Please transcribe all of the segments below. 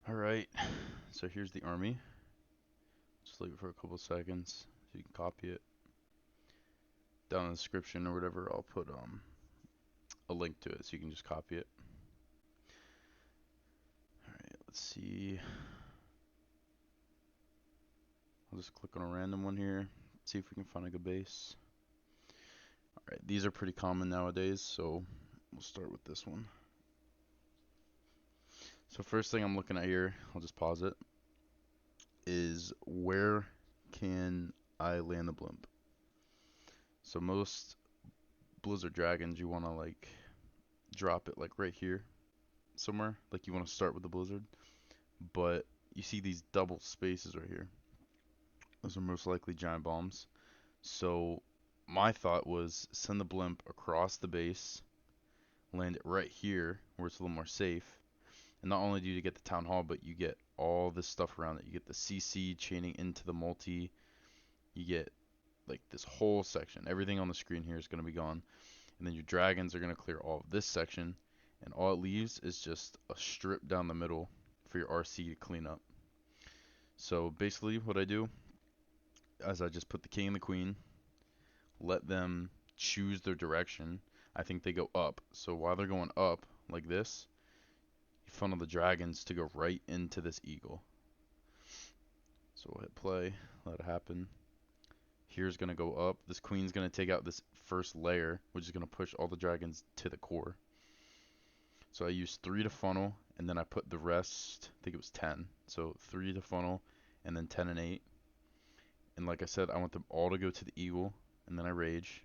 Alright, so here's the army. Just leave it for a couple seconds so you can copy it. Down in the description or whatever, I'll put a link to it so you can just copy it. Alright, let's see. I'll just click on a random one here, see if we can find a good base. Alright, these are pretty common nowadays, so we'll start with this one. So first thing I'm looking at here, I'll just pause it, is where can I land the blimp? So most Blizzard Dragons, you want to like drop it like right here somewhere, like you want to start with the Blizzard, but you see these double spaces right here. Those are most likely giant bombs. So my thought was send the blimp across the base, land it right here where it's a little more safe. And not only do you get the town hall, but you get all this stuff around it. You get the CC chaining into the multi. You get like this whole section. Everything on the screen here is going to be gone. And then your dragons are going to clear all of this section. And all it leaves is just a strip down the middle for your RC to clean up. So basically what I do is I just put the king and the queen, let them choose their direction. I think they go up. So while they're going up like this, you funnel the dragons to go right into this eagle. So we'll hit play, let it happen. Here's going to go up. This queen's going to take out this first layer, which is going to push all the dragons to the core. So I used 3 to funnel, and then I put the rest, I think it was 10. So 3 to funnel, and then 10 and 8. And like I said, I want them all to go to the eagle, and then I rage.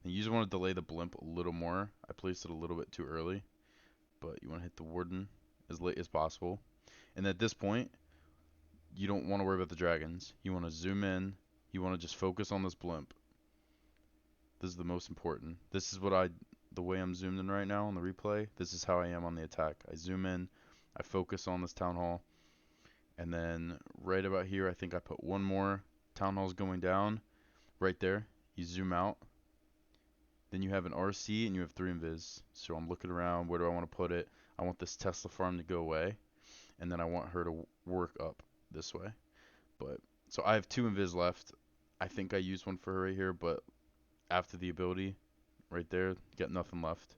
And you just want to delay the blimp a little more. I placed it a little bit too early, but you want to hit the warden as late as possible. And at this point, you don't want to worry about the dragons. You want to zoom in. You want to just focus on this blimp. This is the most important. This is the way I'm zoomed in right now on the replay. This is how I am on the attack. I zoom in. I focus on this town hall. And then right about here, I think I put one more. Town hall's going down. Right there. You zoom out. Then you have an RC and you have 3 invis. So I'm looking around. Where do I want to put it? I want this Tesla farm to go away. And then I want her to work up this way. But so I have 2 invis left. I think I used one for her right here, but after the ability right there, got nothing left.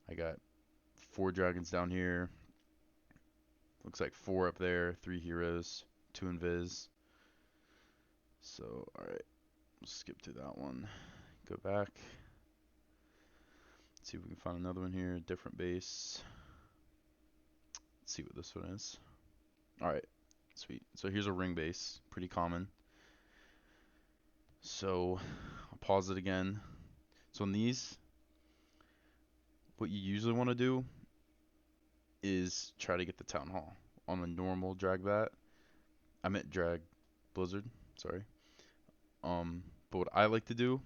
I got 4 dragons down here. Looks like 4 up there, 3 heroes, 2 invis. So, alright, we'll skip to that one. Go back. See if we can find another one here, different base. Let's see what this one is. Alright, sweet. So here's a ring base, pretty common. So, I'll pause it again. So in these, what you usually want to do is try to get the town hall on a normal drag bat. I meant drag Blizzard, sorry. But what I like to do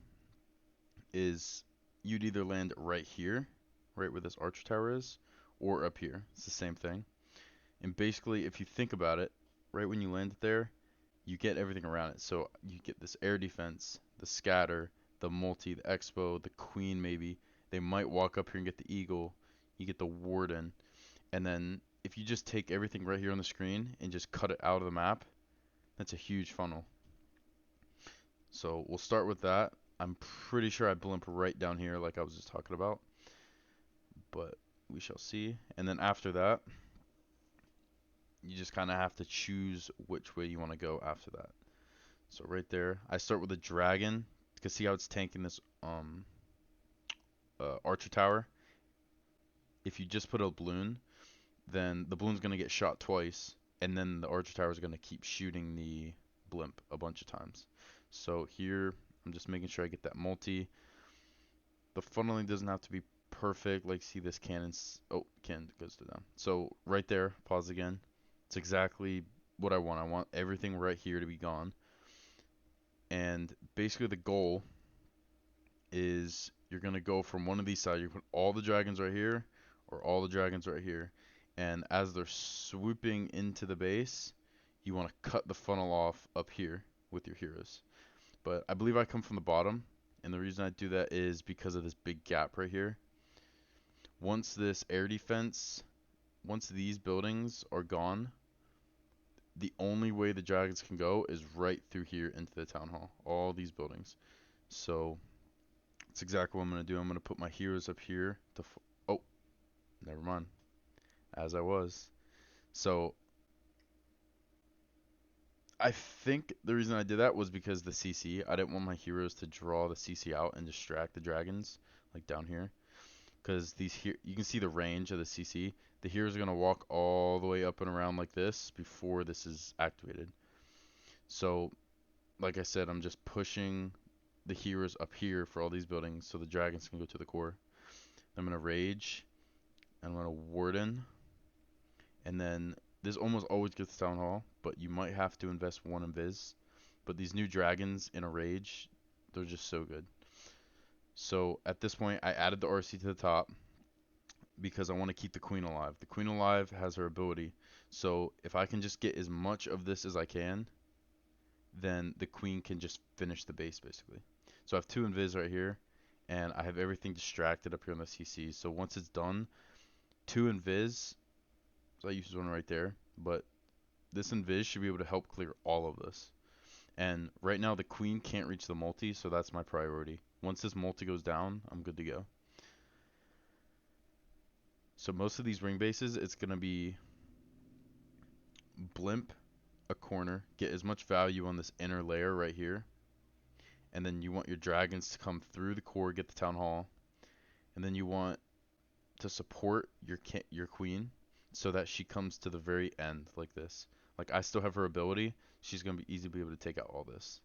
is you'd either land right here, right where this archer tower is, or up here. It's the same thing. And basically, if you think about it, right when you land it there, you get everything around it. So you get this air defense, the scatter, the multi, the expo, the queen maybe. They might walk up here and get the eagle. You get the warden. And then if you just take everything right here on the screen and just cut it out of the map, that's a huge funnel. So we'll start with that. I'm pretty sure I blimp right down here like I was just talking about. But we shall see. And then after that, you just kind of have to choose which way you want to go after that. So right there, I start with a dragon. You can see how it's tanking this archer tower. If you just put a balloon, then the balloon's going to get shot twice, and then the archer tower is going to keep shooting the blimp a bunch of times. So here, I'm just making sure I get that multi. The funneling doesn't have to be perfect. Like, see this cannon's... Oh, cannon goes to down. So right there, pause again. It's exactly what I want. I want everything right here to be gone. And basically the goal is you're going to go from one of these sides. You put all the dragons right here, or all the dragons right here. And as they're swooping into the base, you want to cut the funnel off up here with your heroes. But I believe I come from the bottom, and the reason I do that is because of this big gap right here. Once this air defense once these buildings are gone, the only way the dragons can go is right through here into the town hall. All these buildings. So that's exactly what I'm gonna do. I'm gonna put my heroes up here to. Oh, never mind. As I was. So I think the reason I did that was because the CC. I didn't want my heroes to draw the CC out and distract the dragons, like down here. Because these here, you can see the range of the CC. The heroes are gonna walk all the way up and around like this before this is activated. So, like I said, I'm just pushing the heroes up here for all these buildings so the dragons can go to the core. I'm gonna rage, and I'm gonna warden, and then this almost always gets town hall, but you might have to invest one invis. But these new dragons in a rage, they're just so good. So at this point, I added the RC to the top because I want to keep the queen alive. The queen alive has her ability. So if I can just get as much of this as I can, then the queen can just finish the base basically. So I have two invis right here, and I have everything distracted up here on the CC. So once it's done, two invis, so I use one right there, but this invis should be able to help clear all of this. And right now the queen can't reach the multi, so that's my priority. Once this multi goes down, I'm good to go. So most of these ring bases, it's going to be blimp a corner, get as much value on this inner layer right here. And then you want your dragons to come through the core, get the town hall. And then you want to support your queen so that she comes to the very end like this. Like I still have her ability, she's going to be easy to be able to take out all this.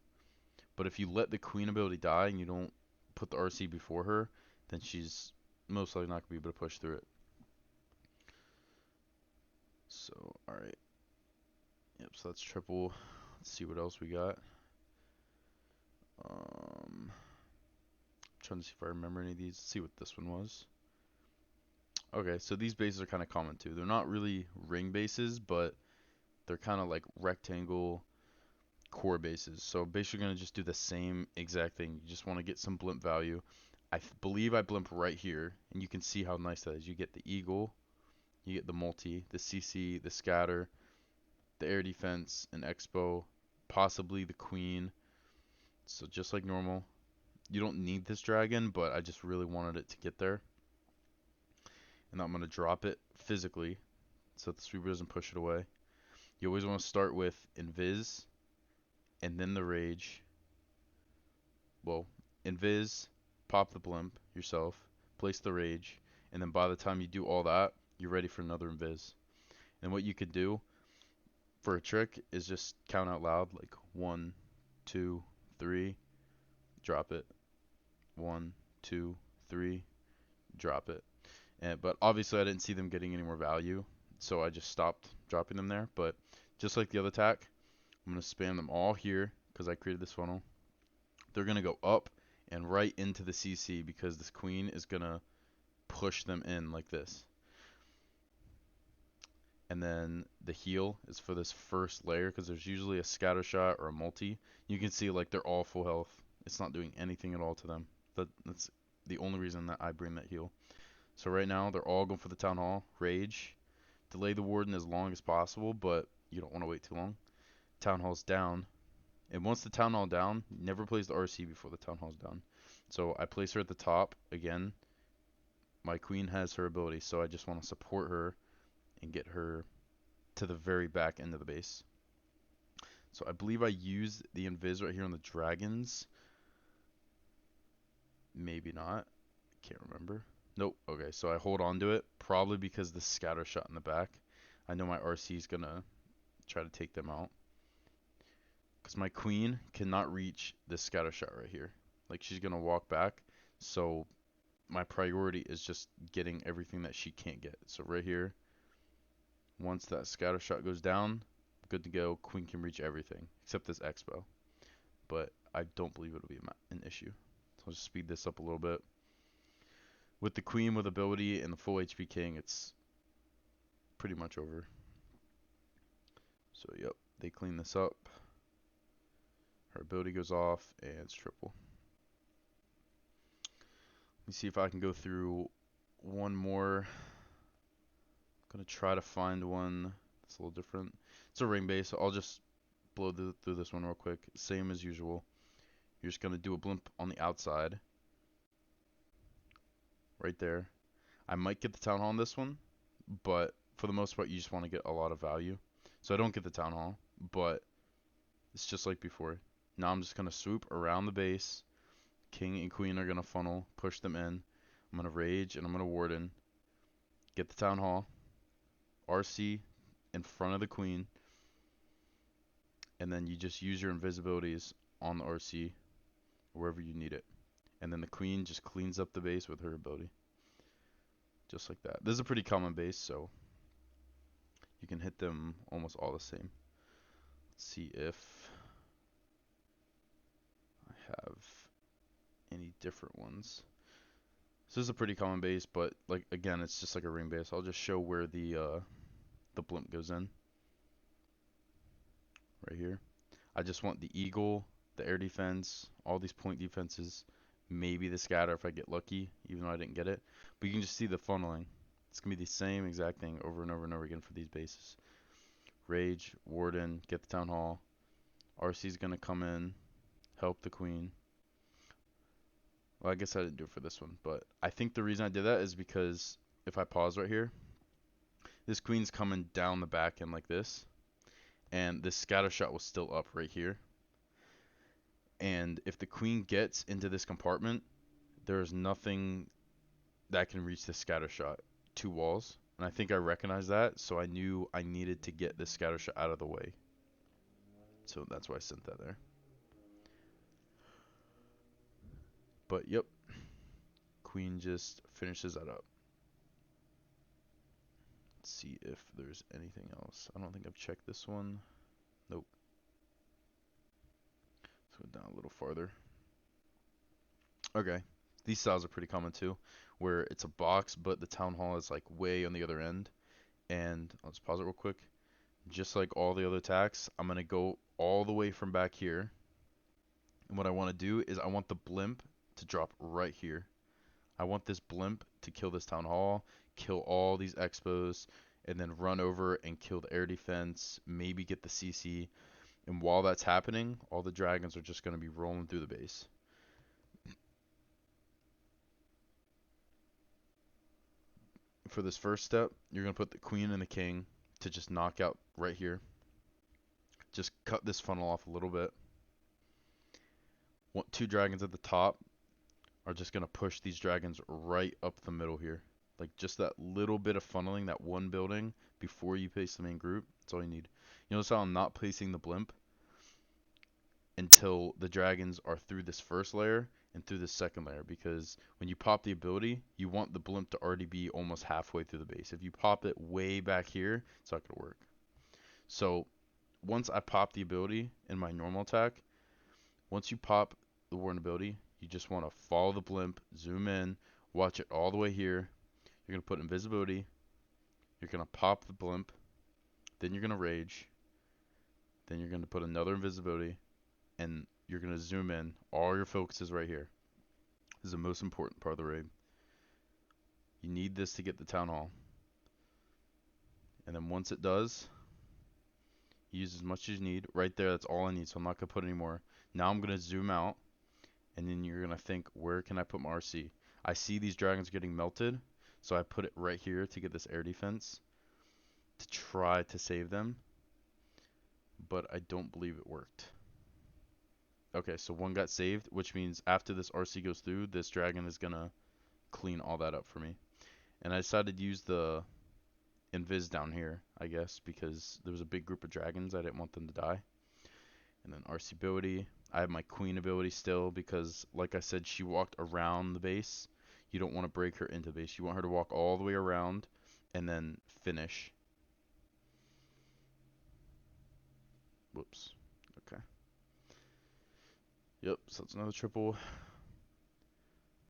But if you let the queen ability die and you don't put the RC before her, then she's most likely not going to be able to push through it. So, alright. Yep, so that's triple. Let's see what else we got. Trying to see if I remember any of these. Let's see what this one was. Okay, so these bases are kind of common too. They're not really ring bases, but they're kind of like rectangle core bases. So basically going to just do the same exact thing. You just want to get some blimp value. I believe I blimp right here, and you can see how nice that is. You get the eagle, you get the multi, the CC, the scatter, the air defense, an expo, possibly the queen. So just like normal. You don't need this dragon, but I just really wanted it to get there. And I'm going to drop it physically so that the sweeper doesn't push it away. You always want to start with invis and then the rage. Well, invis, pop the blimp yourself, place the rage, and then by the time you do all that, you're ready for another invis. And what you could do for a trick is just count out loud, like 1, 2, 3, drop it. 1, 2, 3, drop it. But obviously I didn't see them getting any more value, so I just stopped dropping them there. But just like the other attack, I'm going to spam them all here because I created this funnel. They're going to go up and right into the CC because this queen is going to push them in like this. And then the heal is for this first layer because there's usually a scatter shot or a multi. You can see like they're all full health. It's not doing anything at all to them. That's the only reason that I bring that heal. So right now they're all going for the town hall. Rage. Delay the warden as long as possible, but you don't want to wait too long. Town hall's down. And once the town hall down, never place the RC before the town hall's down. So I place her at the top again. My queen has her ability, so I just want to support her and get her to the very back end of the base. So I believe I used the invis right here on the dragons. Maybe not. Can't remember. Nope. Okay, so I hold on to it, probably because the scatter shot in the back. I know my RC is going to try to take them out. Because my queen cannot reach this scatter shot right here. Like, she's going to walk back. So my priority is just getting everything that she can't get. So right here, once that scatter shot goes down, good to go. Queen can reach everything except this expo. But I don't believe it'll be an issue. So I'll just speed this up a little bit. With the queen with ability and the full HP king, it's pretty much over. So yep, they clean this up. Her ability goes off and it's triple. Let me see if I can go through one more Gonna try to find one that's a little different. It's a ring base. So I'll just blow through this one real quick. Same as usual. You're just gonna do a blimp on the outside, right there. I might get the town hall on this one, but for the most part, you just want to get a lot of value. So I don't get the town hall, but it's just like before. Now I'm just gonna swoop around the base. King and queen are gonna funnel, push them in. I'm gonna rage and I'm gonna warden. Get the town hall. RC in front of the queen, and then you just use your invisibilities on the RC wherever you need it. And then the queen just cleans up the base with her ability. Just like that. This is a pretty common base, so you can hit them almost all the same. Let's see if I have any different ones. So this is a pretty common base, but like again, it's just like a ring base. I'll just show where the blimp goes in. Right here. I just want the eagle, the air defense, all these point defenses, maybe the scatter if I get lucky, even though I didn't get it. But you can just see the funneling. It's going to be the same exact thing over and over and over again for these bases. Rage, Warden, get the Town Hall. RC is going to come in, help the Queen. Well, I guess I didn't do it for this one, but I think the reason I did that is because if I pause right here, this Queen's coming down the back end like this, and this scatter shot was still up right here. And if the Queen gets into this compartment, there's nothing that can reach the scatter shot. 2 walls. And I think I recognized that, so I knew I needed to get this scatter shot out of the way. So that's why I sent that there. But yep, Queen just finishes that up. Let's see if there's anything else. I don't think I've checked this one. Nope. Let's go down a little farther. Okay, these styles are pretty common too, where it's a box, but the town hall is like way on the other end. And I'll just pause it real quick. Just like all the other attacks, I'm gonna go all the way from back here. And what I want to do is I want the blimp to drop right here. I want this blimp to kill this town hall, kill all these expos, and then run over and kill the air defense, maybe get the CC. And while that's happening, all the dragons are just going to be rolling through the base. For this first step, you're going to put the queen and the king to just knock out right here. Just cut this funnel off a little bit. 2 dragons at the top are just going to push these dragons right up the middle here. Like just that little bit of funneling, that one building before you place the main group. That's all you need. You notice how I'm not placing the blimp until the dragons are through this first layer and through this second layer, because when you pop the ability, you want the blimp to already be almost halfway through the base. If you pop it way back here, it's not going to work. So once I pop the ability in my normal attack, once you pop the warden ability, you just want to follow the blimp, zoom in, watch it all the way here. You're going to put invisibility. You're going to pop the blimp. Then you're going to rage. Then you're going to put another invisibility. And you're going to zoom in. All your focus is right here. This is the most important part of the raid. You need this to get the town hall. And then once it does, use as much as you need. Right there, that's all I need. So I'm not going to put any more. Now I'm going to zoom out. And then you're going to think, where can I put my RC? I see these dragons getting melted. So I put it right here to get this air defense to try to save them. But I don't believe it worked. Okay, so one got saved, which means after this RC goes through, this dragon is going to clean all that up for me. And I decided to use the invis down here, I guess, because there was a big group of dragons. I didn't want them to die. And then RC ability. I have my queen ability still because, like I said, she walked around the base. You don't want to break her into base. You want her to walk all the way around and then finish. Whoops. Okay. Yep, so that's another triple.